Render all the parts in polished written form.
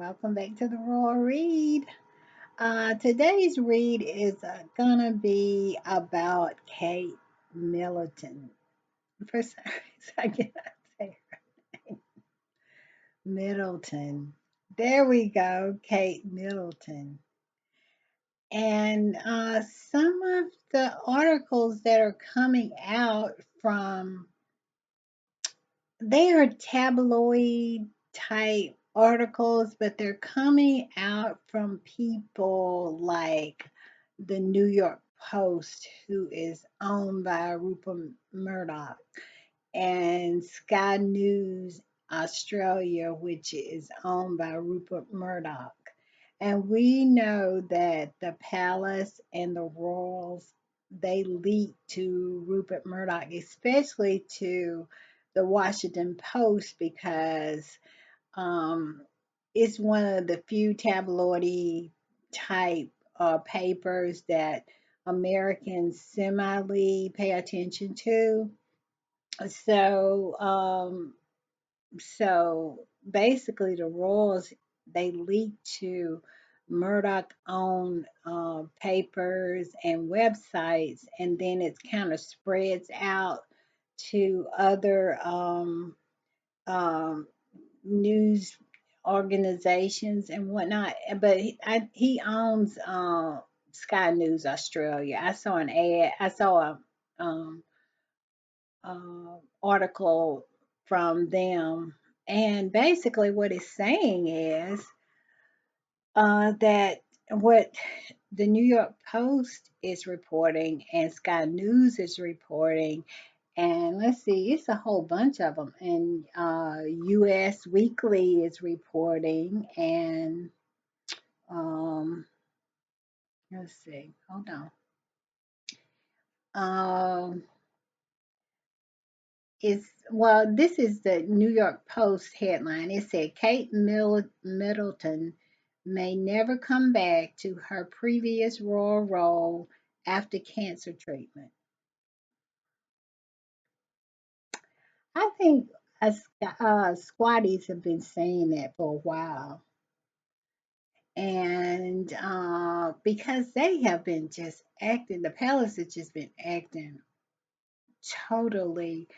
Welcome back to the Royal Read. Today's read is gonna be about Kate Middleton. For some reason, I cannot say her name. Middleton. There we go, Kate Middleton. And some of the articles that are coming out from they are tabloid type articles, but they're coming out from people like the New York Post, who is owned by Rupert Murdoch, and Sky News Australia, which is owned by Rupert Murdoch. And we know that the palace and the royals, they leak to Rupert Murdoch, especially to the Washington Post, because um, it's one of the few tabloidy type papers that Americans semi pay attention to. So, so basically, the royals, they leak to Murdoch owned papers and websites, and then it kind of spreads out to other um, news organizations and whatnot. But he owns Sky News Australia. I saw an ad. I saw a article from them, and basically what it's saying is that what the New York Post is reporting and Sky News is reporting, and let's see, it's a whole bunch of them, and U.S. Weekly is reporting, and um, let's see, hold on. Um, It's well, this is the New York Post headline. It said Middleton may never come back to her previous royal role after cancer treatment. I think us squatties have been saying that for a while, and because they have been just acting, the palace has just been acting totally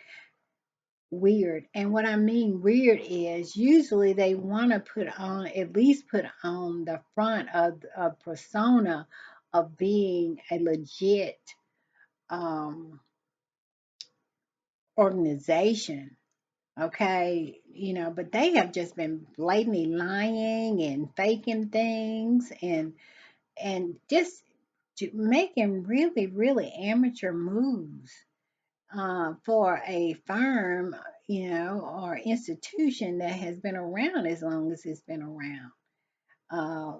weird. And what I mean weird is usually they want to put on, at least put on the front of a persona of being a legit um, organization. Okay, but they have just been blatantly lying and faking things, and just making really, really amateur moves for a firm, or institution that has been around as long as it's been around.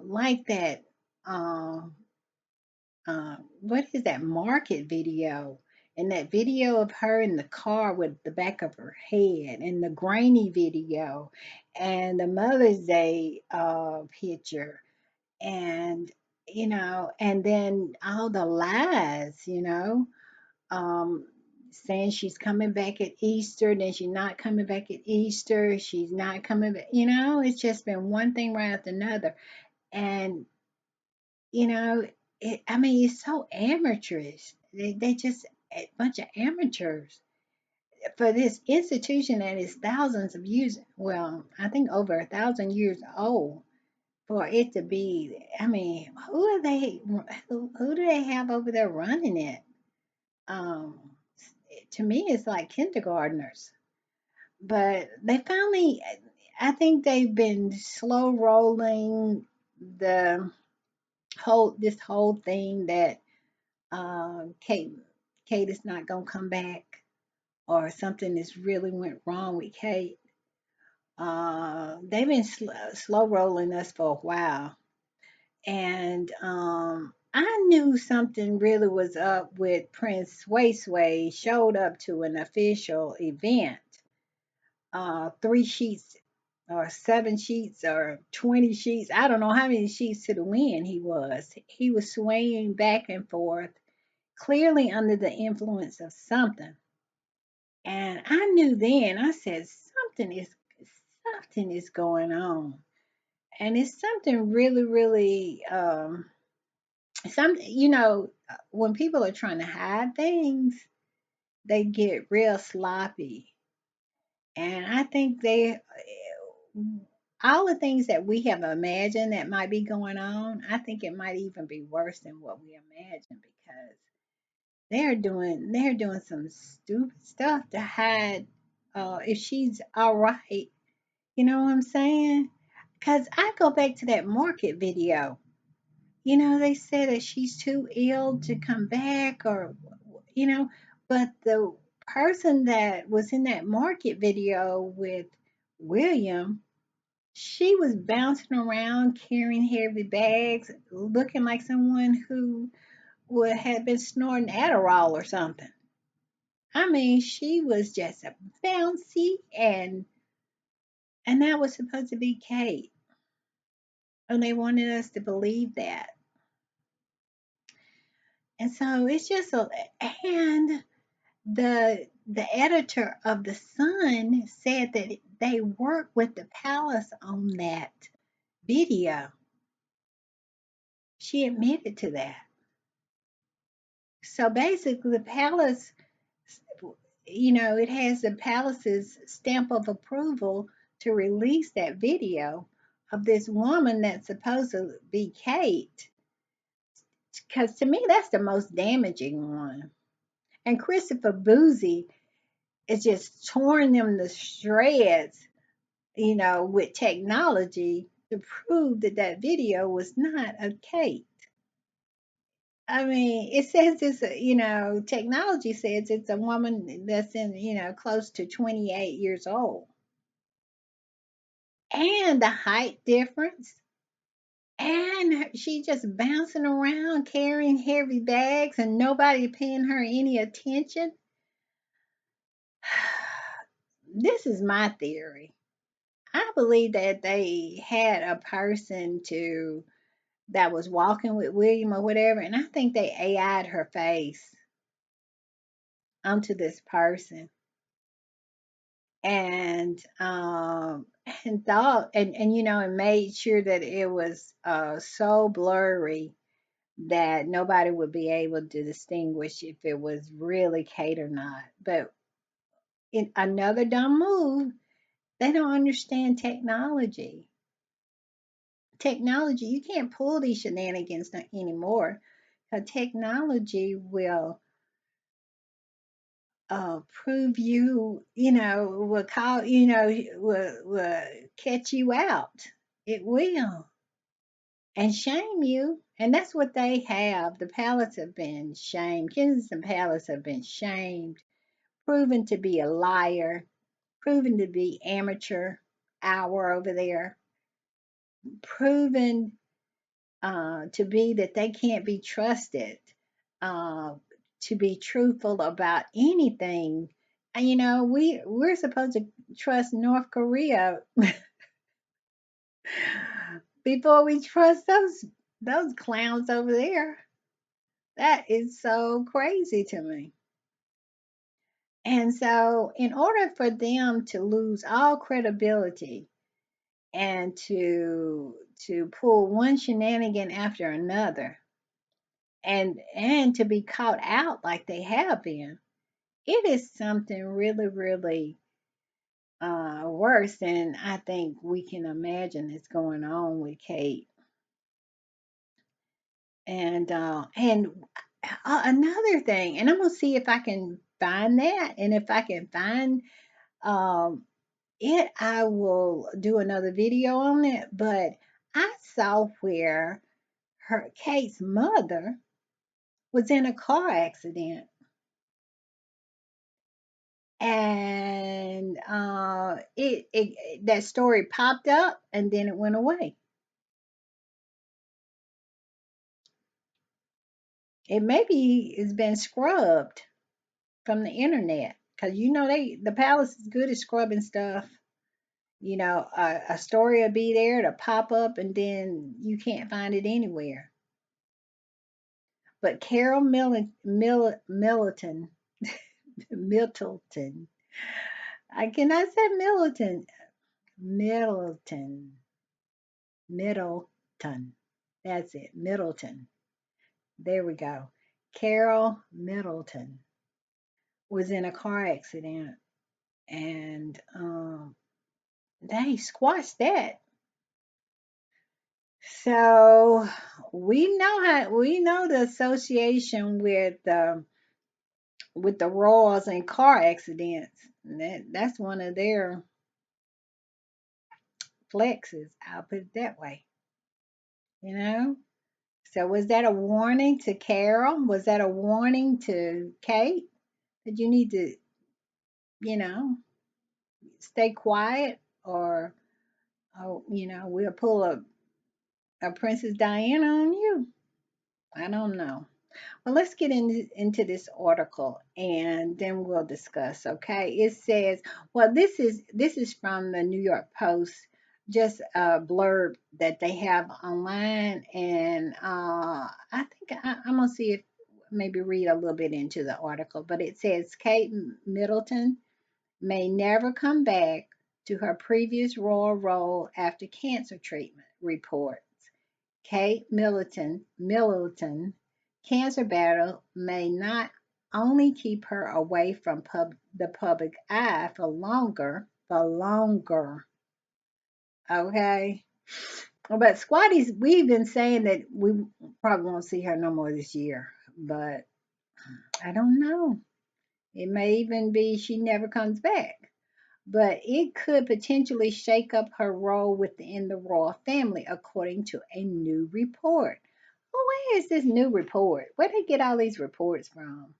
Like that, um, what is that market video? And that video of her in the car with the back of her head, and the grainy video, and the Mother's Day picture, and and then all the lies, um, saying she's coming back at Easter, then she's not coming back at Easter, she's not coming back. It's just been one thing right after another. And, you know, I mean, it's so amateurish. They just a bunch of amateurs for this institution that is thousands of years, well, I think over 1,000 years old. For it to be, I mean, who are they? Who do they have over there running it? Um, to me, it's like kindergartners. But they finally, I think they've been slow rolling the this whole thing that Kate is not gonna come back, or something is really went wrong with Kate. They've been slow rolling us for a while, and I knew something really was up with Prince Sway Sway showed up to an official event, 3 sheets or 7 sheets or 20 sheets. I don't know how many sheets to the wind he was. He was swaying back and forth, clearly under the influence of something. And I knew then, I said, something is going on. And it's something really, really, some, you know, when people are trying to hide things, they get real sloppy. And I think all the things that we have imagined that might be going on, I think it might even be worse than what we imagine because they're doing some stupid stuff to hide if she's all right. You know what I'm saying? Because I go back to that market video. You know, they said that she's too ill to come back, or, you know, but the person that was in that market video with William, she was bouncing around carrying heavy bags, looking like someone who would have been snorting Adderall or something. I mean, she was just a bouncy, and that was supposed to be Kate. And they wanted us to believe that. And so it's just a, and the editor of the Sun said that they worked with the palace on that video. She admitted to that. So basically, the palace, it has the palace's stamp of approval to release that video of this woman that's supposed to be Kate. Because to me, that's the most damaging one. And Christopher Boozy is just torn them to shreds, with technology to prove that that video was not a Kate. I mean, it says technology says it's a woman that's in, close to 28 years old. And the height difference. And she just bouncing around carrying heavy bags and nobody paying her any attention. This is my theory. I believe that they had a person that was walking with William or whatever, and I think they AI'd her face onto this person and thought and made sure that it was so blurry that nobody would be able to distinguish if it was really Kate or not. But in another dumb move, they don't understand technology. Technology, you can't pull these shenanigans anymore. Technology will prove will call, will catch you out. It will. And shame you. And that's what they have. The palace have been shamed. Kensington Palace have been shamed, proven to be a liar, proven to be amateur hour over there, proven to be that they can't be trusted, uh, to be truthful about anything. And we're supposed to trust North Korea before we trust those clowns over there. That is so crazy to me. And so, in order for them to lose all credibility and to pull one shenanigan after another, and to be caught out like they have been, it is something really, really worse than I think we can imagine is going on with Kate. And another thing, and I'm gonna see if I can find that, and if I can find um, it, I will do another video on it. But I saw where Kate's mother was in a car accident, and that story popped up and then it went away. It maybe has been scrubbed from the internet because the palace is good at scrubbing stuff. A story will be there to pop up and then you can't find it anywhere. But Carol Middleton, Middleton, I cannot say Middleton, Middleton, Middleton. That's it, Middleton. There we go. Carol Middleton was in a car accident, and they squashed that. So we know the association with the Royals and car accidents. That's one of their flexes. I'll put it that way. You know. So was that a warning to Carol? Was that a warning to Kate that you need to, you know, stay quiet, or, oh, we'll pull a Princess Diana on you? I don't know. Well, let's get into this article and then we'll discuss, okay? It says, well, this is from the New York Post, just a blurb that they have online, and I think I'm gonna see if maybe read a little bit into the article, but it says Kate Middleton may never come back to her previous royal role after cancer treatment, report. Kate Middleton cancer battle may not only keep her away from the public eye for longer, okay? But Squatty's, we've been saying that we probably won't see her no more this year, but I don't know. It may even be she never comes back. But it could potentially shake up her role within the royal family, according to a new report. Well, where is this new report? Where did they get all these reports from?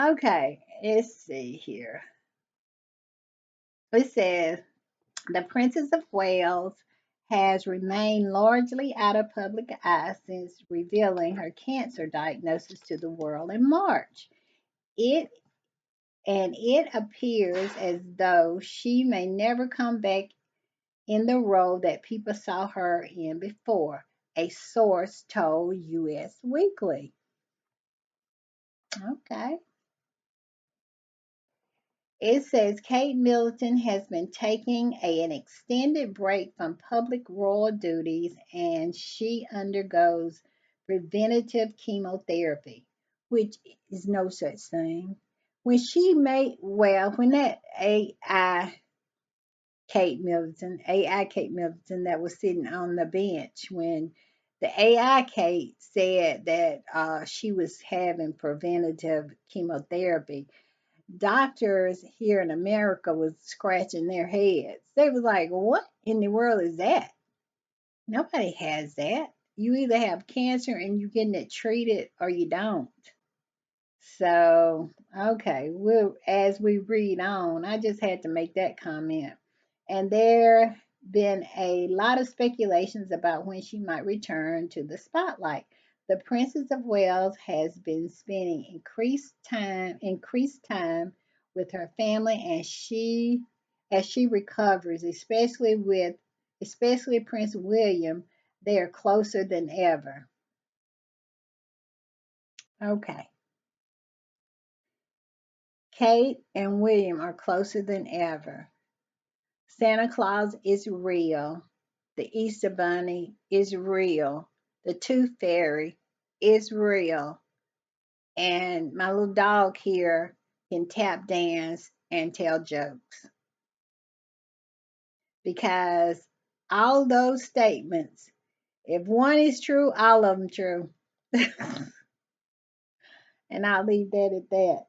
Okay, let's see here. It says the Princess of Wales has remained largely out of public eye since revealing her cancer diagnosis to the world in March. It it appears as though she may never come back in the role that people saw her in before, a source told US Weekly. Okay. It says Kate Middleton has been taking an extended break from public royal duties, and she undergoes preventative chemotherapy, which is no such thing. When that AI Kate Middleton that was sitting on the bench, when the AI Kate said that she was having preventative chemotherapy, doctors here in America was scratching their heads. They was like, "What in the world is that? Nobody has that. You either have cancer and you're getting it treated, or you don't." So, okay, as we read on, I just had to make that comment. And there been a lot of speculations about when she might return to the spotlight. The Princess of Wales has been spending increased time with her family, and as she recovers, especially Prince William, they are closer than ever. Okay. Kate and William are closer than ever. Santa Claus is real. The Easter Bunny is real. The Tooth Fairy is real. And my little dog here can tap dance and tell jokes, because all those statements, if one is true, all of them true. And I'll leave that at that.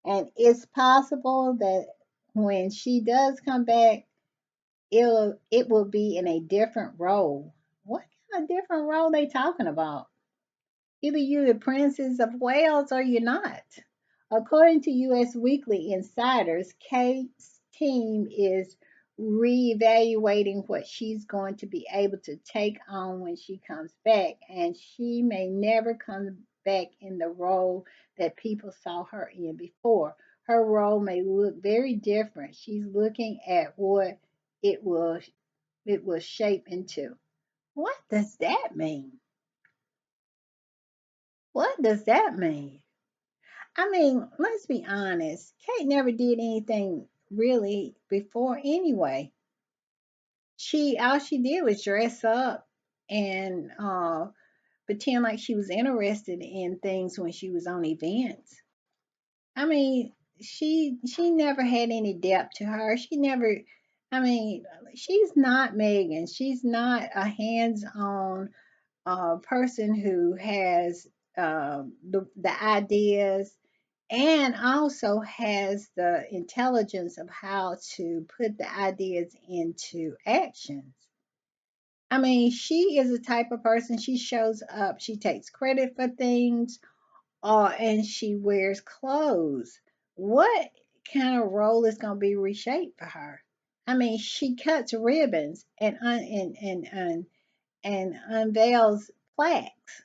And it's possible that when she does come back, it will be in a different role. What kind of different role they talking about? Either you're the Princess of Wales or you're not. According to US Weekly insiders, Kate's team is reevaluating what she's going to be able to take on when she comes back, and she may never come back in the role that people saw her in before. Her role may look very different. She's looking at what it will it will shape into. What does that mean? What does that mean? I mean, let's be honest. Kate never did anything really before anyway. She all she did was dress up and pretend like she was interested in things when she was on events. I mean, she never had any depth to her. She never. I mean, she's not Megan. She's not a hands-on person who has the ideas and also has the intelligence of how to put the ideas into actions. I mean, she is the type of person, she shows up, she takes credit for things, and she wears clothes. What kind of role is going to be reshaped for her? I mean, she cuts ribbons and unveils plaques.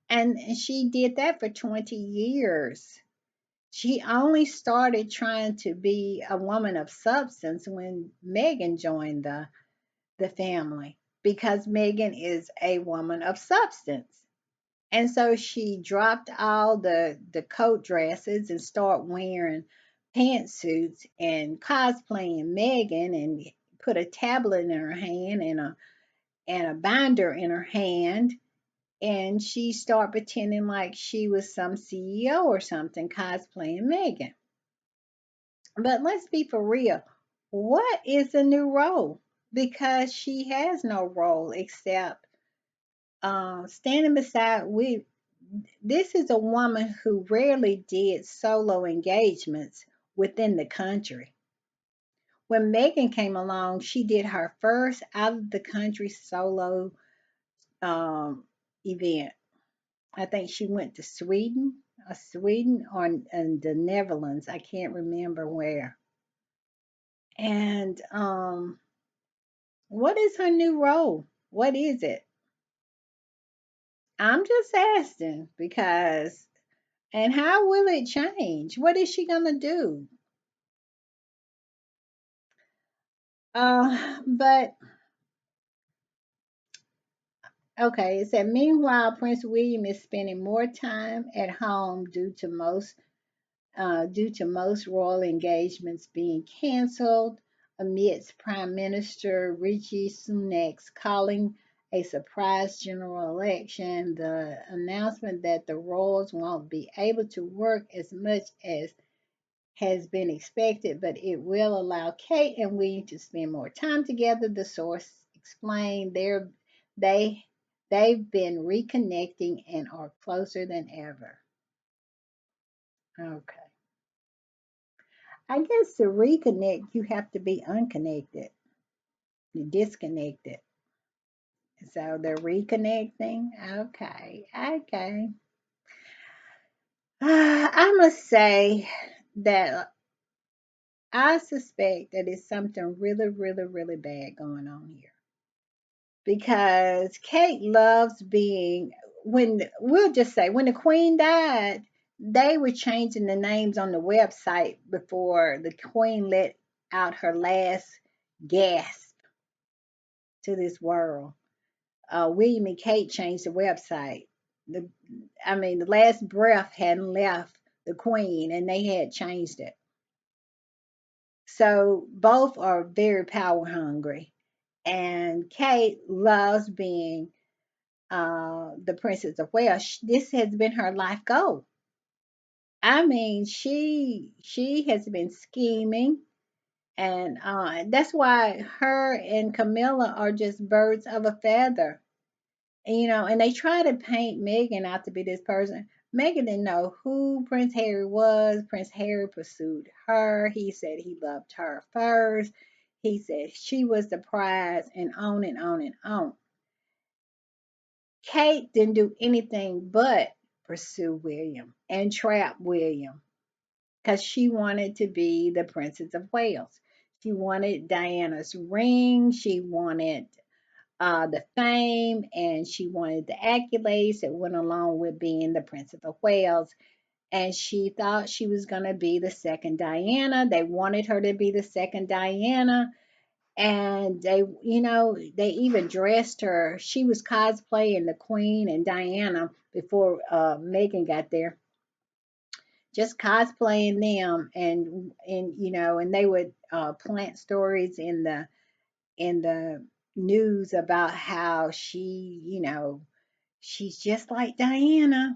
And she did that for 20 years. She only started trying to be a woman of substance when Megan joined the family because Megan is a woman of substance. And so she dropped all the coat dresses and started wearing pantsuits and cosplaying Megan and put a tablet in her hand and a binder in her hand, and she started pretending like she was some CEO or something cosplaying Megan. But let's be for real. What is the new role? Because she has no role except standing beside we. This is a woman who rarely did solo engagements within the country. When Megan came along, she did her first out of the country solo um, event. I think she went to Sweden or in the Netherlands. I can't remember where. And what is her new role? What is it? I'm just asking because, and how will it change? What is she gonna do? But okay, it said meanwhile, Prince William is spending more time at home due to most royal engagements being canceled amidst Prime Minister Rishi Sunak's calling a surprise general election. The announcement that the royals won't be able to work as much as has been expected, but it will allow Kate and William to spend more time together. The source explained they they've been reconnecting and are closer than ever. Okay. I guess to reconnect, you have to be unconnected, disconnected. So they're reconnecting. Okay, okay. I must say that I suspect that it's something really, really, really bad going on here because Kate loves being. When we'll just say when the Queen died, they were changing the names on the website before the Queen let out her last gasp to this world. William and Kate changed the website. The, I mean, the last breath hadn't left the Queen, and they had changed it. So both are very power hungry, and Kate loves being the Princess of Wales. This has been her life goal. I mean, she has been scheming, and that's why her and Camilla are just birds of a feather. And they try to paint Megan out to be this person. Megan didn't know who Prince Harry was. Prince Harry pursued her. He said he loved her first. He said she was the prize, and on and on and on. Kate didn't do anything but pursue William and trap William because she wanted to be the Princess of Wales. She wanted Diana's ring. She wanted the fame, and she wanted the accolades that went along with being the Princess of Wales. And she thought she was going to be the second Diana. They wanted her to be the second Diana. And they even dressed her. She was cosplaying the Queen and Diana before Megan got there, just cosplaying them, and they would plant stories in in the news about how she, she's just like Diana.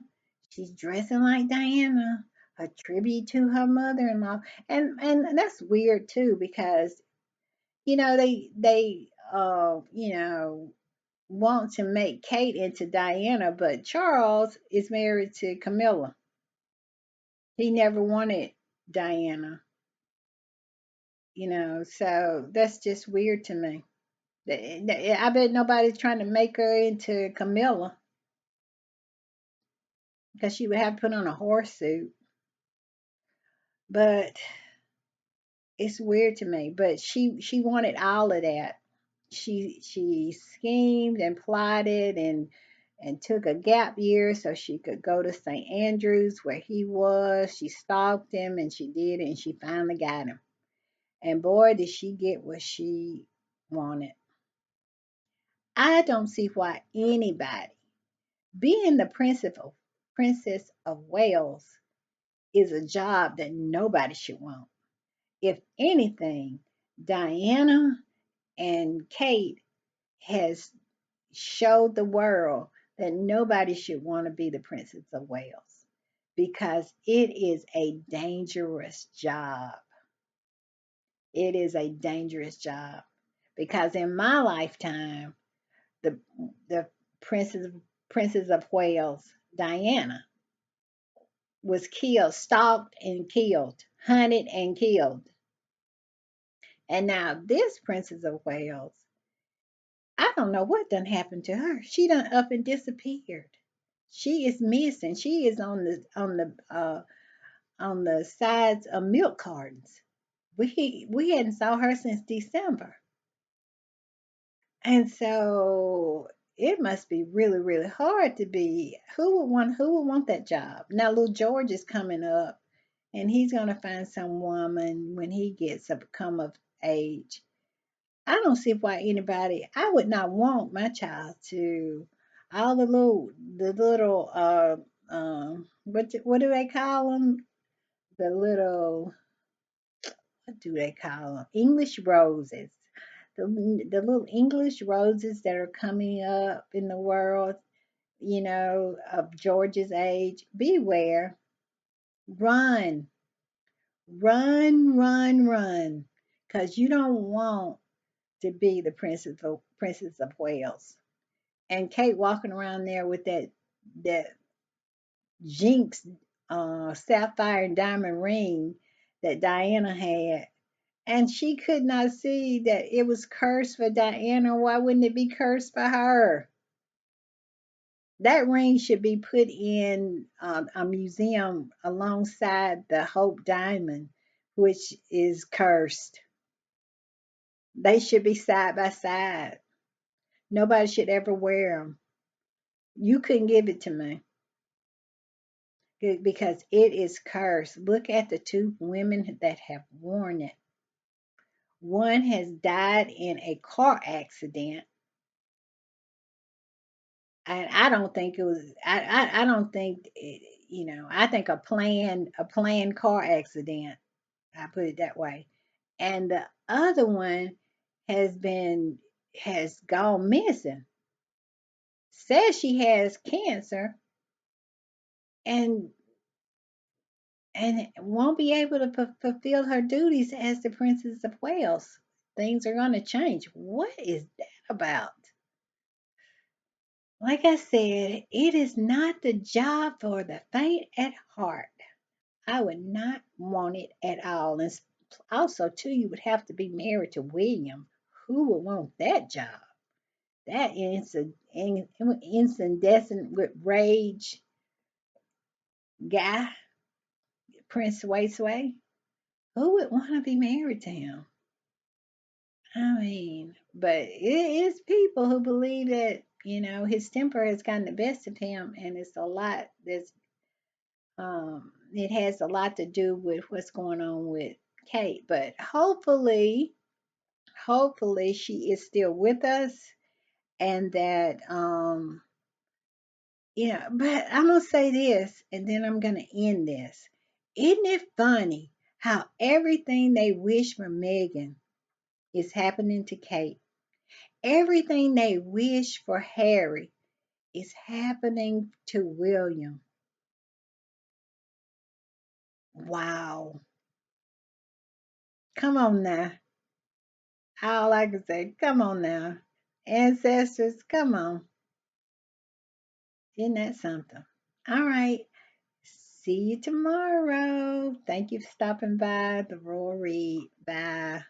She's dressing like Diana, a tribute to her mother-in-law. And that's weird too because they want to make Kate into Diana, but Charles is married to Camilla. He never wanted Diana, so that's just weird to me. I bet nobody's trying to make her into Camilla because she would have to put on a horse suit. But it's weird to me. But she wanted all of that. She schemed and plotted and took a gap year so she could go to St. Andrews where he was. She stalked him and she did it and she finally got him. And boy, did she get what she wanted. I don't see why anybody being the Princess of Wales is a job that nobody should want. If anything, Diana and Kate has showed the world that nobody should want to be the Princess of Wales because it is a dangerous job. It is a dangerous job because in my lifetime, the the Princess Princess of Wales, Diana, was killed, stalked and killed, hunted and killed. And now this Princess of Wales, I don't know what done happened to her. She done up and disappeared. She is missing. She is on the sides of milk cartons. We hadn't saw her since December. And so it must be really, really hard to be who would want that job. Now little George is coming up and he's gonna find some woman when he gets up come of age. I don't see why anybody I would not want my child to all the little what do they call them? The little what do they call them? English roses. The little English roses that are coming up in the world, of George's age. Beware. Run, run, run, run. Because you don't want to be the Princess of Wales. And Kate walking around there with that Jinx sapphire and diamond ring that Diana had. And she could not see that it was cursed for Diana. Why wouldn't it be cursed for her? That ring should be put in a museum alongside the Hope Diamond, which is cursed. They should be side by side. Nobody should ever wear them. You couldn't give it to me because it is cursed. Look at the two women that have worn it. One has died in a car accident, and I don't think it was. I don't think I think a planned car accident. I put it that way. And the other one has been has gone missing. Says she has cancer and won't be able to fulfill her duties as the Princess of Wales. Things are going to change. What is that about? Like I said, it is not the job for the faint at heart. I would not want it at all. And also, too, you would have to be married to William. Who would want that job? That incandescent with rage guy, Prince Sway. Who would want to be married to him? I mean, but it is people who believe that, his temper has gotten the best of him, and it's a lot it has a lot to do with what's going on with Kate. But hopefully she is still with us and that, but I'm gonna say this and then I'm gonna end this. Isn't it funny how everything they wish for Megan is happening to Kate? Everything they wish for Harry is happening to William. Wow. Come on now. All I can say, come on now. Ancestors, come on. Isn't that something? All right. See you tomorrow. Thank you for stopping by the Royal Read. Bye.